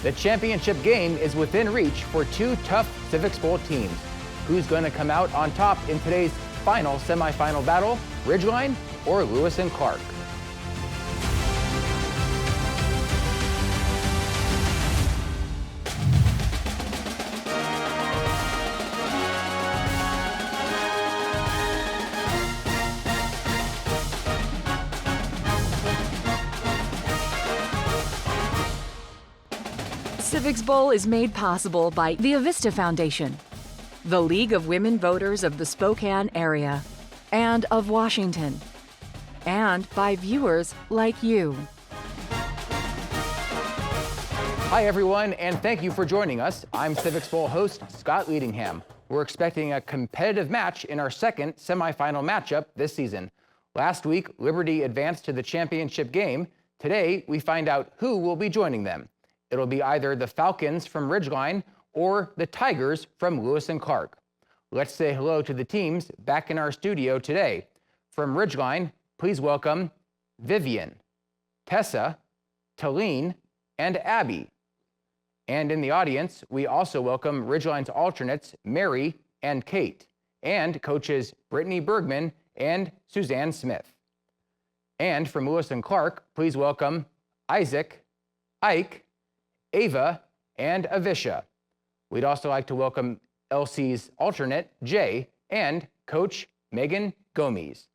The championship game is within reach for two tough Civics Bowl teams. Who's going to come out on top in today's final semifinal battle, Ridgeline or Lewis and Clark? Civics Bowl is made possible by the Avista Foundation, the League of Women Voters of the Spokane area and of Washington, and by viewers like you. Hi everyone, and thank you for joining us. I'm Civics Bowl host Scott Leadingham. We're expecting a competitive match in our second semifinal matchup this season. Last week, Liberty advanced to the championship game. Today, we find out who will be joining them. It'll be either the Falcons from Ridgeline or the Tigers from Lewis and Clark. Let's say hello to the teams back in our studio today. From Ridgeline, please welcome Vivian, Tessa, Talene, and Abby. And in the audience, we also welcome Ridgeline's alternates, Mary and Kate, and coaches Brittany Bergman and Suzanne Smith. And from Lewis and Clark, please welcome Isaac, Ike, Ava, and Avisha. We'd also like to welcome LC's alternate, Jay, and Coach Megan Gomes.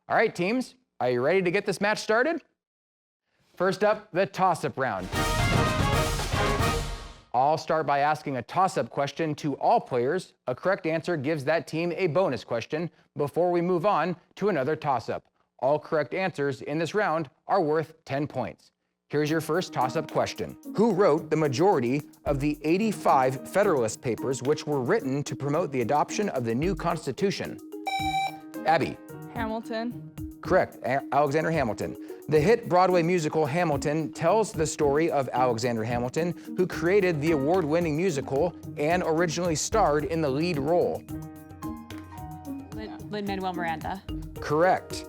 All right, teams, are you ready to get this match started? First up, the toss-up round. I'll start by asking a toss-up question to all players. A correct answer gives that team a bonus question before we move on to another toss-up. All correct answers in this round are worth 10 points. Here's your first toss-up question. Who wrote the majority of the 85 Federalist Papers which were written to promote the adoption of the new Constitution? Abby. Hamilton. Correct, Alexander Hamilton. The hit Broadway musical Hamilton tells the story of Alexander Hamilton, who created the award-winning musical and originally starred in the lead role. Lin-Manuel Miranda. Correct.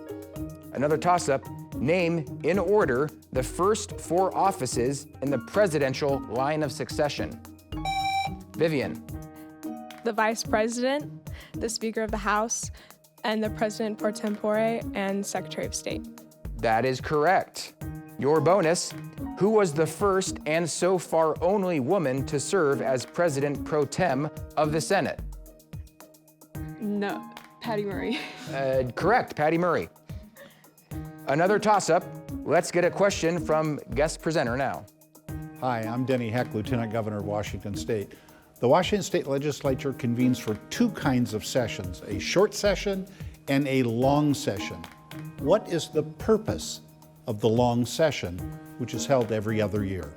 Another toss-up. Name, in order, the first four offices in the presidential line of succession. Vivian. The Vice President, the Speaker of the House, and the President pro tempore and Secretary of State. That is correct. Your bonus, who was the first and so far only woman to serve as President pro tem of the Senate? No, Patty Murray. Correct, Patty Murray. Another toss-up. Let's get a question from guest presenter now. Hi, I'm Denny Heck, Lieutenant Governor of Washington State. The Washington State Legislature convenes for two kinds of sessions, a short session and a long session. What is the purpose of the long session, which is held every other year?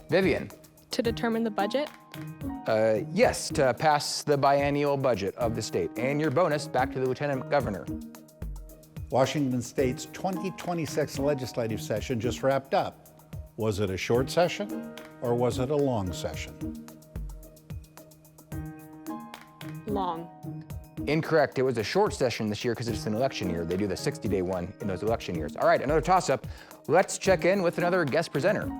Vivian. To determine the budget? Yes, to pass the biennial budget of the state. And your bonus back to the Lieutenant Governor. Washington State's 2026 legislative session just wrapped up. Was it a short session or was it a long session? Long. Incorrect. It was a short session this year because it's an election year. They do the 60-day one in those election years. All right, another toss-up. Let's check in with another guest presenter.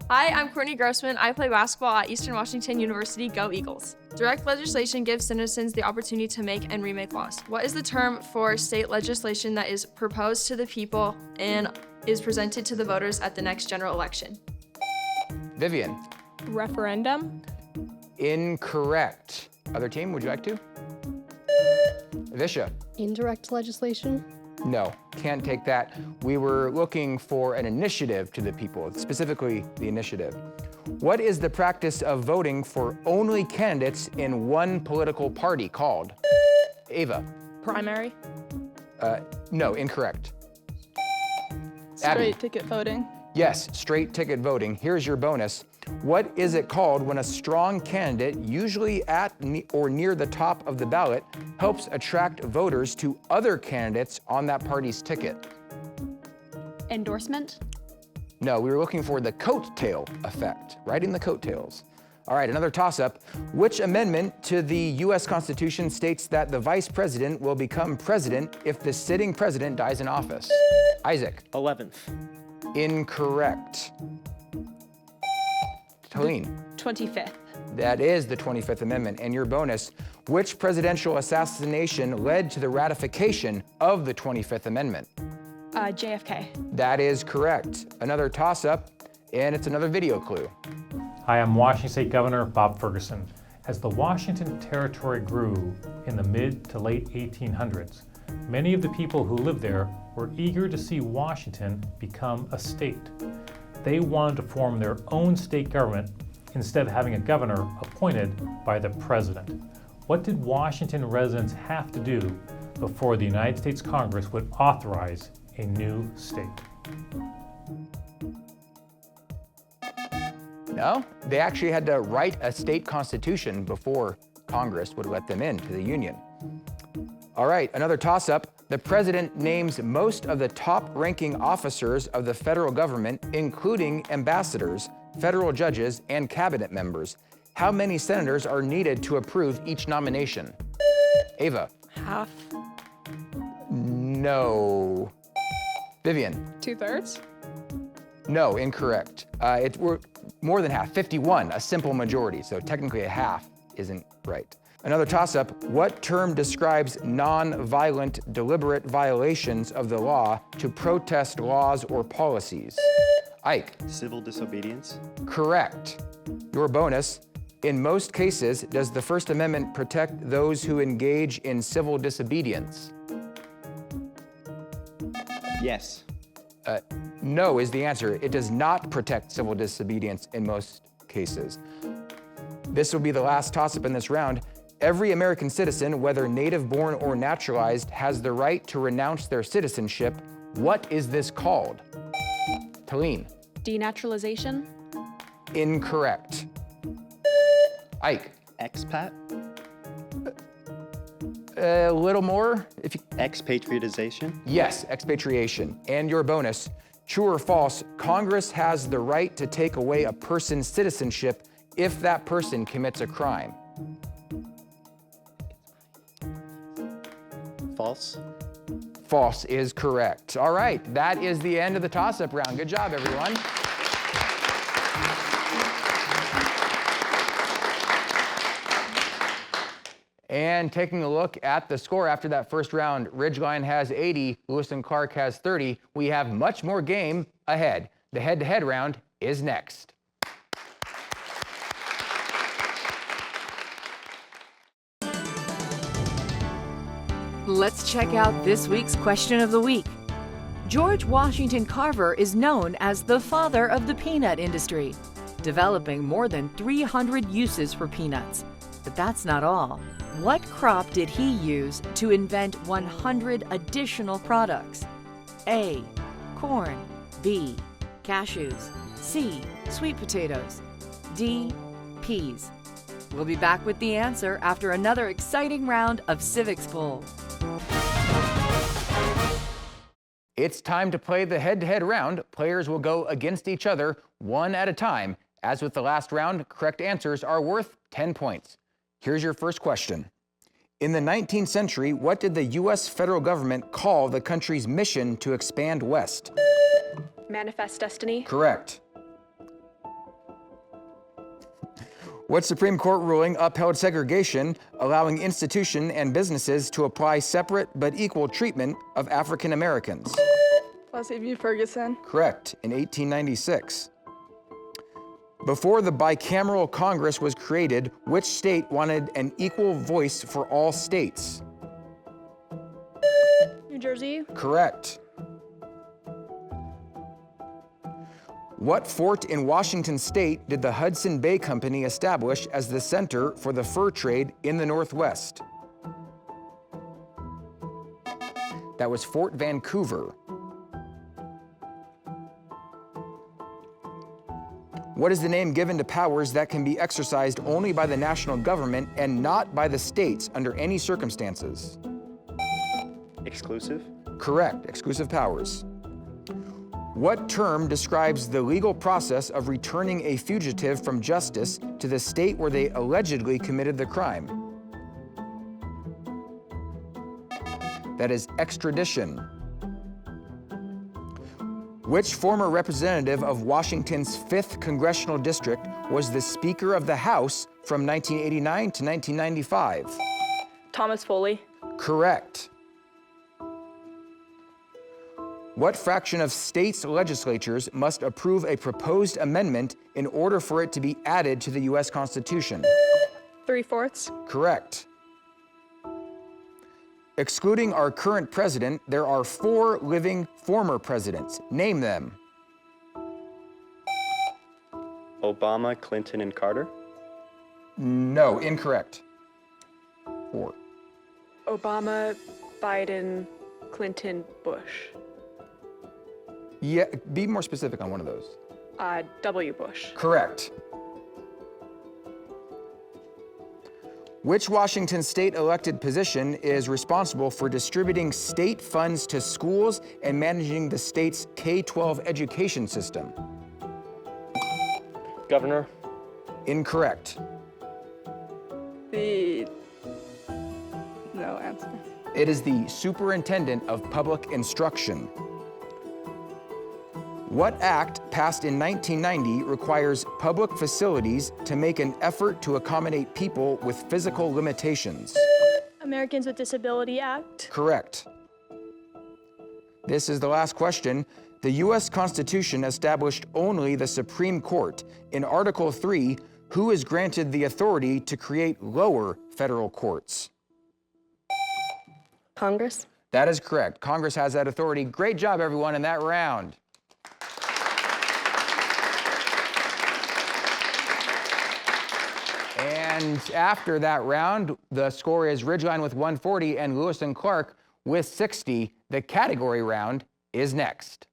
Hi, I'm Courtney Grossman. I play basketball at Eastern Washington University. Go Eagles. Direct legislation gives citizens the opportunity to make and remake laws. What is the term for state legislation that is proposed to the people and is presented to the voters at the next general election? Vivian. Referendum? Incorrect. Other team, would you like to? Avisha. Indirect legislation? No, can't take that. We were looking for an initiative to the people, specifically the initiative. What is the practice of voting for only candidates in one political party called? Ava. Primary? No, incorrect. Straight Abby. ticket voting. Yes, straight ticket voting. Here's your bonus. What is it called when a strong candidate, usually at or near the top of the ballot, helps attract voters to other candidates on that party's ticket? Endorsement? No, we were looking for the coattail effect, riding the coattails. All right, another toss-up. Which amendment to the U.S. Constitution states that the vice president will become president if the sitting president dies in office? Isaac. 11th. Incorrect. Talene. 25th. That is the 25th Amendment. And your bonus, which presidential assassination led to the ratification of the 25th Amendment? JFK. That is correct. Another toss-up, and it's another video clue. Hi, I'm Washington State Governor Bob Ferguson. As the Washington Territory grew in the mid to late 1800s, many of the people who lived there were eager to see Washington become a state. They wanted to form their own state government instead of having a governor appointed by the president. What did Washington residents have to do before the United States Congress would authorize a new state? No, they actually had to write a state constitution before Congress would let them into the Union. All right, another toss-up. The president names most of the top-ranking officers of the federal government, including ambassadors, federal judges, and cabinet members. How many senators are needed to approve each nomination? Ava. Half. No. Vivian. 2/3. No, incorrect. We're more than half, 51, a simple majority, so technically a half isn't right. Another toss-up, what term describes non-violent, deliberate violations of the law to protest laws or policies? Ike. Civil disobedience. Correct. Your bonus, in most cases, does the First Amendment protect those who engage in civil disobedience? Yes. No is the answer. It does not protect civil disobedience in most cases. This will be the last toss-up in this round. Every American citizen, whether native-born or naturalized, has the right to renounce their citizenship. What is this called? Talene. Denaturalization. Incorrect. Ike. Expat. A little more, if you... Expatriatization. Yes, expatriation. And your bonus, true or false, Congress has the right to take away a person's citizenship if that person commits a crime. False. False is correct. All right, that is the end of the toss-up round. Good job, everyone. And taking a look at the score after that first round, Ridgeline has 80, Lewis and Clark has 30. We have much more game ahead. The head-to-head round is next. Let's check out this week's question of the week. George Washington Carver is known as the father of the peanut industry, developing more than 300 uses for peanuts. But that's not all. What crop did he use to invent 100 additional products? A. Corn. B. Cashews. C. Sweet potatoes. D. Peas. We'll be back with the answer after another exciting round of Civics Bowl. It's time to play the head-to-head round. Players will go against each other one at a time. As with the last round, correct answers are worth 10 points. Here's your first question. In the 19th century, what did the U.S. federal government call the country's mission to expand west? Manifest Destiny. Correct. What Supreme Court ruling upheld segregation, allowing institutions and businesses to apply separate but equal treatment of African Americans? Plessy v. Ferguson. Correct, in 1896. Before the bicameral Congress was created, which state wanted an equal voice for all states? New Jersey. Correct. What fort in Washington state did the Hudson Bay Company establish as the center for the fur trade in the Northwest? That was Fort Vancouver. What is the name given to powers that can be exercised only by the national government and not by the states under any circumstances? Exclusive. Correct, exclusive powers. What term describes the legal process of returning a fugitive from justice to the state where they allegedly committed the crime? That is extradition. Which former representative of Washington's 5th Congressional District was the Speaker of the House from 1989 to 1995? Thomas Foley. Correct. What fraction of states' legislatures must approve a proposed amendment in order for it to be added to the U.S. Constitution? 3/4. Correct. Excluding our current president, there are 4 living former presidents. Name them. Obama, Clinton, and Carter. No, incorrect. 4. Obama, Biden, Clinton, Bush. Yeah, be more specific on one of those. W. Bush. Correct. Which Washington state elected position is responsible for distributing state funds to schools and managing the state's K-12 education system? Governor. Incorrect. No answer. It is the Superintendent of Public Instruction. What act passed in 1990 requires public facilities to make an effort to accommodate people with physical limitations? Americans with Disability Act. Correct. This is the last question. The U.S. Constitution established only the Supreme Court. In Article 3, who is granted the authority to create lower federal courts? Congress. That is correct. Congress has that authority. Great job, everyone, in that round. And after that round, the score is Ridgeline with 140 and Lewis and Clark with 60. The category round is next.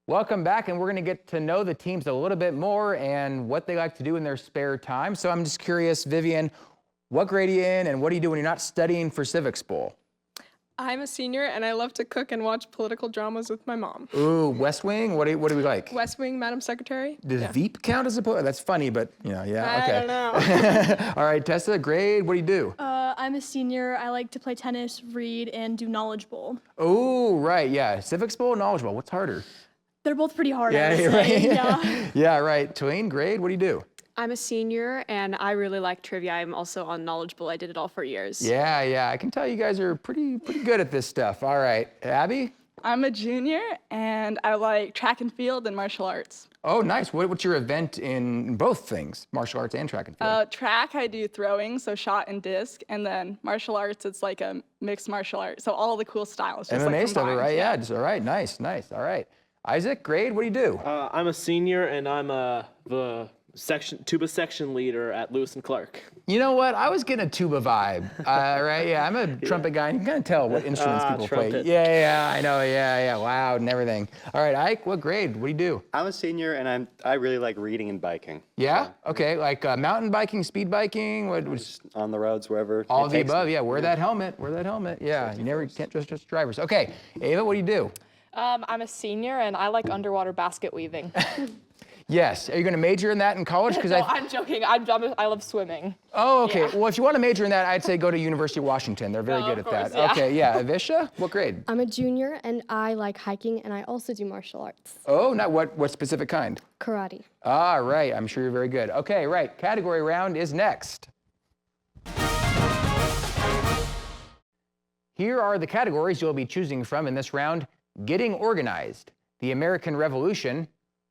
Welcome back, and we're going to get to know the teams a little bit more and what they like to do in their spare time. So I'm just curious, Vivian, what grade are you in and what do you do when you're not studying for Civics Bowl? I'm a senior, and I love to cook and watch political dramas with my mom. Ooh, West Wing? What do we like? West Wing, Madam Secretary. Does Veep count as a poet? That's funny, but yeah, okay. I don't know. All right, Tessa, grade, what do you do? I'm a senior. I like to play tennis, read, and do Knowledge Bowl. Oh, right, yeah. Civics Bowl, Knowledge Bowl. What's harder? They're both pretty hard, I Yeah, would you're say. right. Yeah. Yeah, right. Tulane, grade, what do you do? I'm a senior, and I really like trivia. I'm also on Knowledge Bowl. I did it all for years. Yeah, I can tell you guys are pretty good at this stuff. All right, Abby? I'm a junior, and I like track and field and martial arts. Oh, nice. What's your event in both things, martial arts and track and field? Track, I do throwing, so shot and disc, and then martial arts, it's like a mixed martial art. So all the cool styles. Just MMA like stuff, combined. right? Yeah, all right, nice. All right. Isaac, grade, what do you do? I'm a senior, and I'm the tuba section leader at Lewis and Clark. You know what? I was getting a tuba vibe, right? Yeah, I'm a trumpet guy, and you can kind of tell what instruments people play. Trumpet. Yeah, I know. Yeah, loud and everything. All right, Ike, what grade? What do you do? I'm a senior, and I really like reading and biking. Yeah? Okay, like mountain biking, speed biking, Just on the roads, wherever. all it of the takes above. me. Yeah, wear that helmet. Yeah, you never can't just drivers. Okay, Ava, what do you do? I'm a senior, and I like underwater basket weaving. Yes. Are you going to major in that in college? No, I'm joking. I love swimming. Oh, okay. Yeah. Well, if you want to major in that, I'd say go to University of Washington. They're very good at that. Yeah. Okay, yeah. Avisha, what grade? I'm a junior, and I like hiking, and I also do martial arts. Oh, not what specific kind? Karate. All right. I'm sure you're very good. Okay, right. Category round is next. Here are the categories you'll be choosing from in this round. Getting organized, the American Revolution,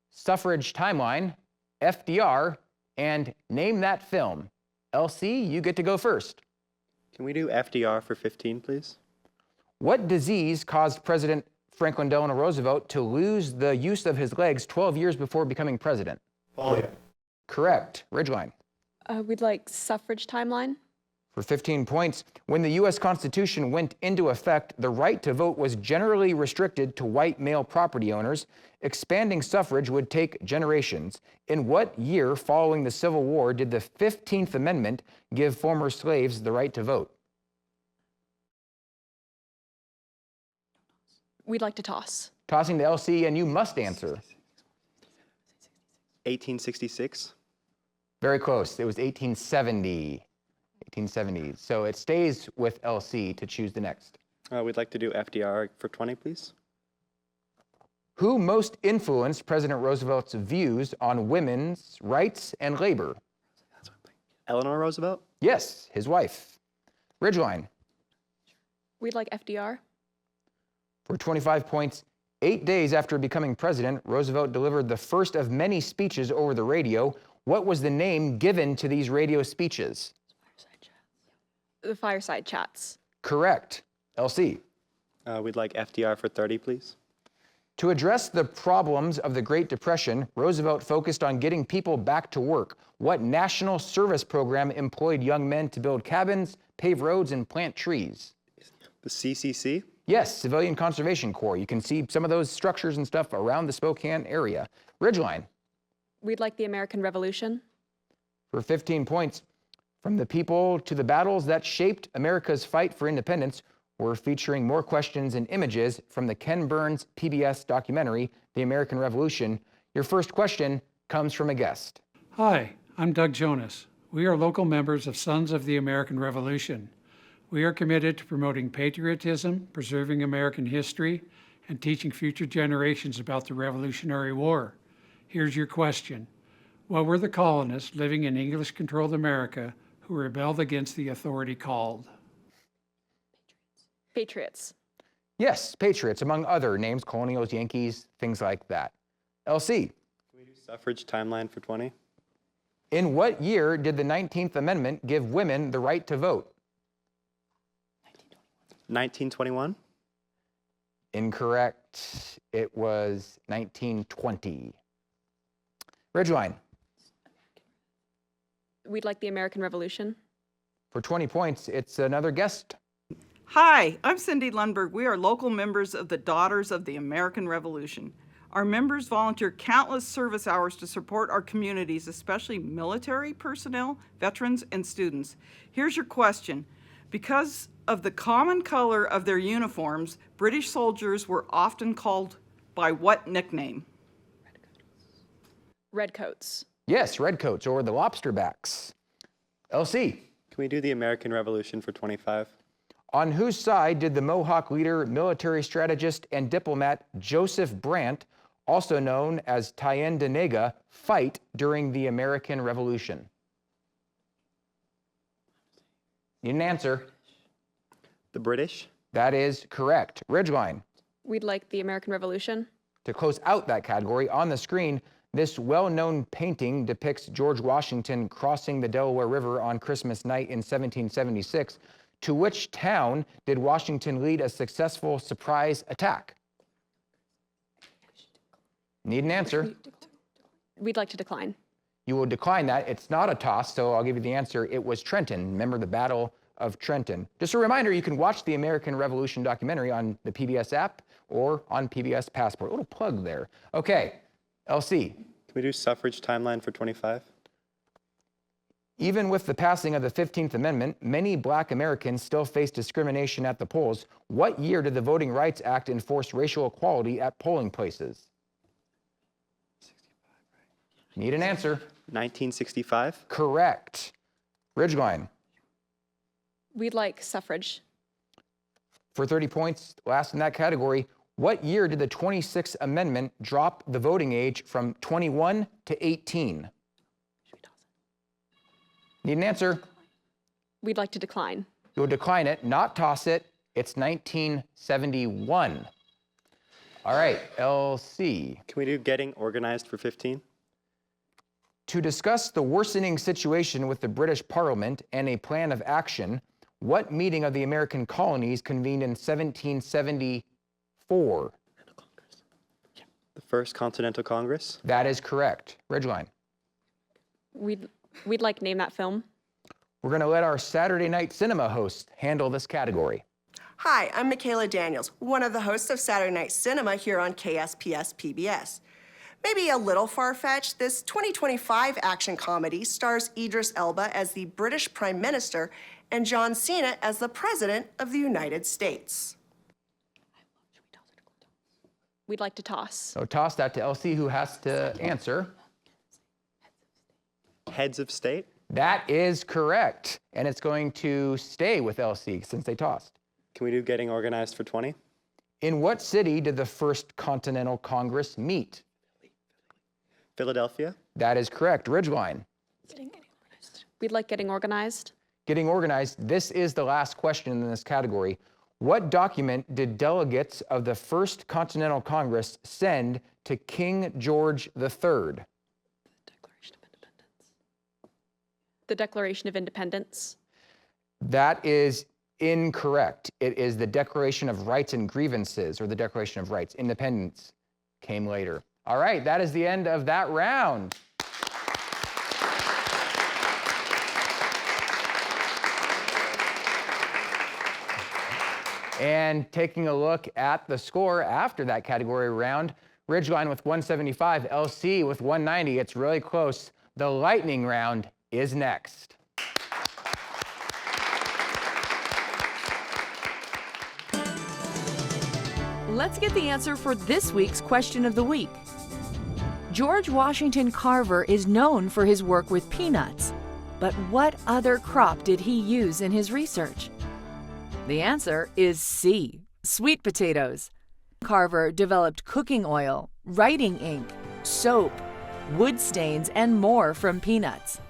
suffrage timeline, FDR, and name that film. LC, you get to go first. Can we do FDR for 15, please? What disease caused President Franklin Delano Roosevelt to lose the use of his legs 12 years before becoming president? Polio. Correct. Ridgeline. We'd like suffrage timeline. For 15 points, when the U.S. Constitution went into effect, the right to vote was generally restricted to white male property owners. Expanding suffrage would take generations. In what year following the Civil War did the 15th Amendment give former slaves the right to vote? We'd like to toss. Tossing to LC, and you must answer. 1866. Very close. It was 1870. 1870s. So it stays with LC to choose the next. We'd like to do FDR for 20, please. Who most influenced President Roosevelt's views on women's rights and labor? Eleanor Roosevelt? Yes, his wife. Ridgeline. We'd like FDR. For 25 points, 8 days after becoming president, Roosevelt delivered the first of many speeches over the radio. What was the name given to these radio speeches? The fireside chats. Correct. LC. We'd like FDR for 30, please. To address the problems of the Great Depression, Roosevelt focused on getting people back to work. What national service program employed young men to build cabins, pave roads, and plant trees? The CCC? Yes, Civilian Conservation Corps. You can see some of those structures and stuff around the Spokane area. Ridgeline. We'd like the American Revolution. For 15 points, from the people to the battles that shaped America's fight for independence, we're featuring more questions and images from the Ken Burns PBS documentary, The American Revolution. Your first question comes from a guest. Hi, I'm Doug Jonas. We are local members of Sons of the American Revolution. We are committed to promoting patriotism, preserving American history, and teaching future generations about the Revolutionary War. Here's your question. What were the colonists living in English-controlled America who rebelled against the authority called? Patriots. Yes, patriots, among other names, colonials, Yankees, things like that. LC. Can we do suffrage timeline for 20? In what year did the 19th Amendment give women the right to vote? 1921? Incorrect. It was 1920. Ridgeline. We'd like the American Revolution. For 20 points, it's another guest. Hi, I'm Cindy Lundberg. We are local members of the Daughters of the American Revolution. Our members volunteer countless service hours to support our communities, especially military personnel, veterans, and students. Here's your question. Because of the common color of their uniforms, British soldiers were often called by what nickname? Redcoats. Yes, redcoats or the lobsterbacks. LC. Can we do the American Revolution for 25? On whose side did the Mohawk leader, military strategist, and diplomat Joseph Brant, also known as Thayendanegea, fight during the American Revolution? Need an answer? The British? That is correct. Ridgeline. We'd like the American Revolution. To close out that category, on the screen, this well-known painting depicts George Washington crossing the Delaware River on Christmas night in 1776. To which town did Washington lead a successful surprise attack? Need an answer? We'd like to decline. You will decline that. It's not a toss, so I'll give you the answer. It was Trenton. Remember the Battle of Trenton. Just a reminder, you can watch the American Revolution documentary on the PBS app or on PBS Passport. A little plug there. Okay, LC. Can we do suffrage timeline for 25? Even with the passing of the 15th Amendment, many Black Americans still face discrimination at the polls. What year did the Voting Rights Act enforce racial equality at polling places? 65, right? Need an answer? 1965? Correct. Ridgeline. We'd like suffrage. For 30 points, last in that category, what year did the 26th Amendment drop the voting age from 21 to 18? Need an answer? We'd like to decline. You'll decline it, not toss it. It's 1971. All right, LC. Can we do getting organized for 15? To discuss the worsening situation with the British Parliament and a plan of action, what meeting of the American colonies convened in 1774? The First Continental Congress? That is correct. Ridgeline. We'd like name that film. We're going to let our Saturday night cinema host handle this category. Hi, I'm Michaela Daniels, one of the hosts of Saturday Night Cinema here on KSPS PBS. Maybe a little far-fetched, this 2025 action comedy stars Idris Elba as the British Prime Minister and John Cena as the President of the United States. We'd like to toss. So toss that to LC, who has to answer. Heads of state? That is correct. And it's going to stay with LC since they tossed. Can we do getting organized for 20? In what city did the First Continental Congress meet? Philadelphia? That is correct. Ridgeline. We'd like getting organized. Getting organized. This is the last question in this category. What document did delegates of the First Continental Congress send to King George III? The Declaration of Independence. That is incorrect. It is the Declaration of Rights and Grievances, or the Declaration of Rights. Independence came later. All right, that is the end of that round. And taking a look at the score after that category round, Ridgeline with 175, LC with 190. It's really close. The lightning round is next. Let's get the answer for this week's question of the week. George Washington Carver is known for his work with peanuts, but what other crop did he use in his research? The answer is C, sweet potatoes. Carver developed cooking oil, writing ink, soap, wood stains, and more from peanuts.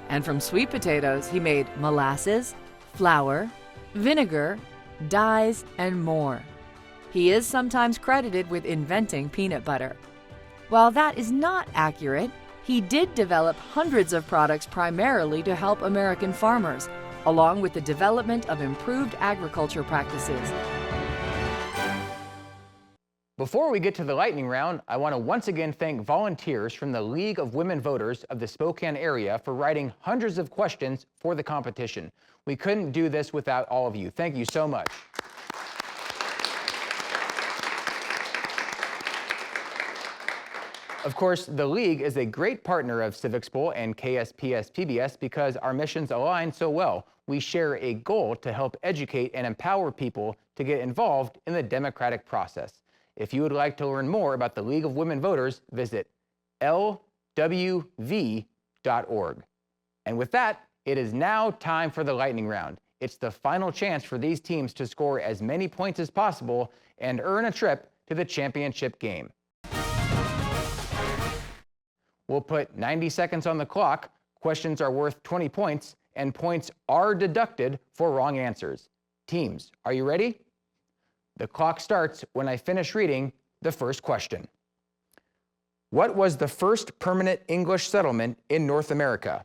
And from sweet potatoes, he made molasses, flour, vinegar, dyes, and more. He is sometimes credited with inventing peanut butter. While that is not accurate, he did develop hundreds of products primarily to help American farmers, along with the development of improved agriculture practices. Before we get to the lightning round, I want to once again thank volunteers from the League of Women Voters of the Spokane area for writing hundreds of questions for the competition. We couldn't do this without all of you. Thank you so much. Of course, the League is a great partner of Civics Bowl and KSPS PBS because our missions align so well. We share a goal to help educate and empower people to get involved in the democratic process. If you would like to learn more about the League of Women Voters, visit lwv.org. And with that, it is now time for the lightning round. It's the final chance for these teams to score as many points as possible and earn a trip to the championship game. We'll put 90 seconds on the clock. Questions are worth 20 points, and points are deducted for wrong answers. Teams, are you ready? The clock starts when I finish reading the first question. What was the first permanent English settlement in North America?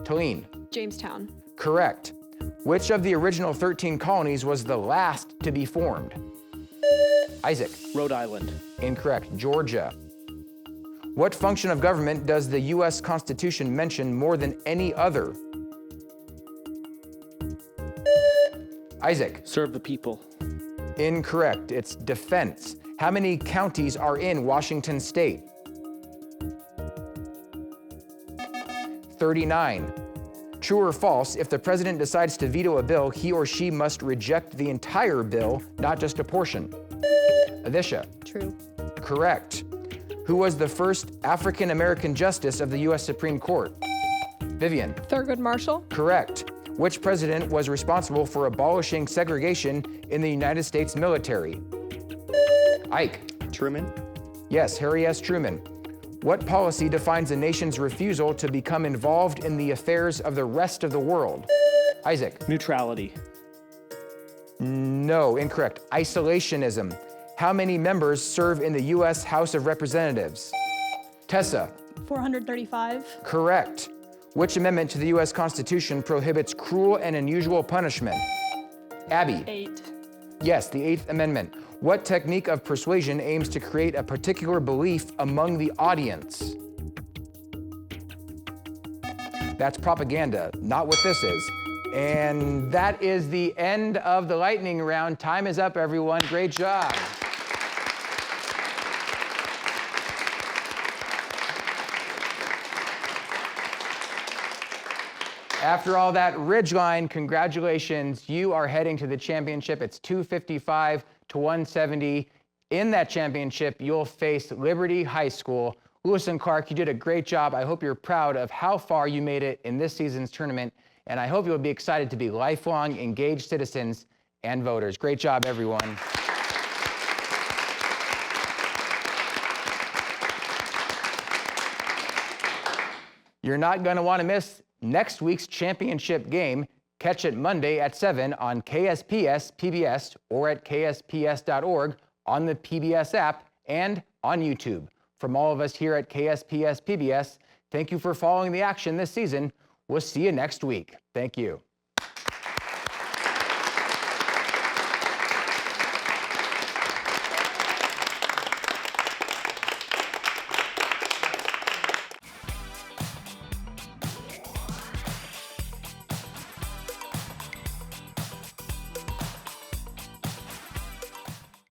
Talene. Jamestown. Correct. Which of the original 13 colonies was the last to be formed? Isaac. Rhode Island. Incorrect. Georgia. What function of government does the U.S. Constitution mention more than any other? Isaac. Serve the people. Incorrect. It's defense. How many counties are in Washington State? 39. True or false, if the president decides to veto a bill, he or she must reject the entire bill, not just a portion. Avisha. True. Correct. Who was the first African-American justice of the U.S. Supreme Court? Vivian. Thurgood Marshall. Correct. Which president was responsible for abolishing segregation in the United States military? Ike. Truman. Yes, Harry S. Truman. What policy defines a nation's refusal to become involved in the affairs of the rest of the world? Isaac. Neutrality. No, incorrect. Isolationism. How many members serve in the U.S. House of Representatives? Tessa. 435. Correct. Which amendment to the U.S. Constitution prohibits cruel and unusual punishment? Abby. 8. Yes, the 8th Amendment. What technique of persuasion aims to create a particular belief among the audience? That's propaganda, not what this is. And that is the end of the lightning round. Time is up, everyone. Great job. After all that, Ridgeline, congratulations. You are heading to the championship. It's 255 to 170. In that championship, you'll face Liberty High School. Lewis and Clark, you did a great job. I hope you're proud of how far you made it in this season's tournament, and I hope you'll be excited to be lifelong engaged citizens and voters. Great job, everyone. You're not going to want to miss next week's championship game. Catch it Monday at 7 on KSPS PBS or at ksps.org, on the PBS app, and on YouTube. From all of us here at KSPS PBS, thank you for following the action this season. We'll see you next week. Thank you.